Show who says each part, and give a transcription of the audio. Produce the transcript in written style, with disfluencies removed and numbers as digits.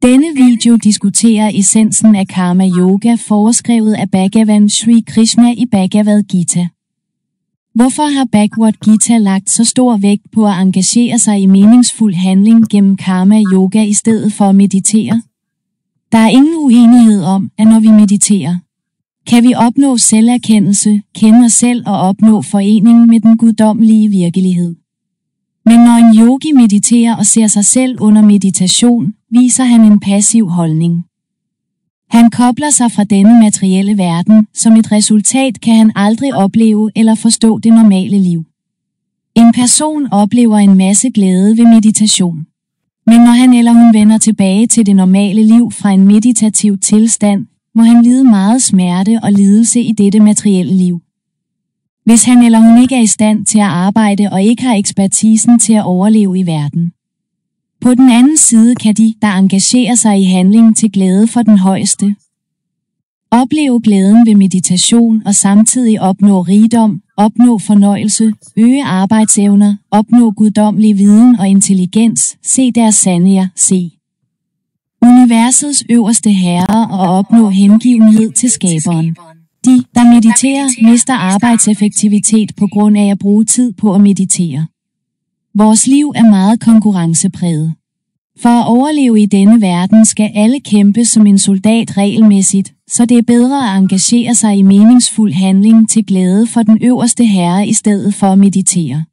Speaker 1: Denne video diskuterer essensen af karma yoga foreskrevet af Bhagavan Shri Krishna i Bhagavad Gita. Hvorfor har Bhagavad Gita lagt så stor vægt på at engagere sig i meningsfuld handling gennem karma yoga i stedet for at meditere? Der er ingen uenighed om, at når vi mediterer, kan vi opnå selverkendelse, kende os selv og opnå forening med den guddommelige virkelighed. Men når en yogi mediterer og ser sig selv under meditation, viser han en passiv holdning. Han kobler sig fra denne materielle verden, som et resultat kan han aldrig opleve eller forstå det normale liv. En person oplever en masse glæde ved meditation. Men når han eller hun vender tilbage til det normale liv fra en meditativ tilstand, må han lide meget smerte og lidelse i dette materielle liv. Hvis han eller hun ikke er i stand til at arbejde og ikke har ekspertisen til at overleve i verden. På den anden side kan de, der engagerer sig i handling til glæde for den højeste, opleve glæden ved meditation og samtidig opnå rigdom, opnå fornøjelse, øge arbejdsevner, opnå guddommelig viden og intelligens, se deres sandheder, se universets øverste herre og opnå hengivenhed til skaberen. De, der mediterer, mister arbejdseffektivitet på grund af at bruge tid på at meditere. Vores liv er meget konkurrencepræget. For at overleve i denne verden skal alle kæmpe som en soldat regelmæssigt, så det er bedre at engagere sig i meningsfuld handling til glæde for den øverste herre i stedet for at meditere.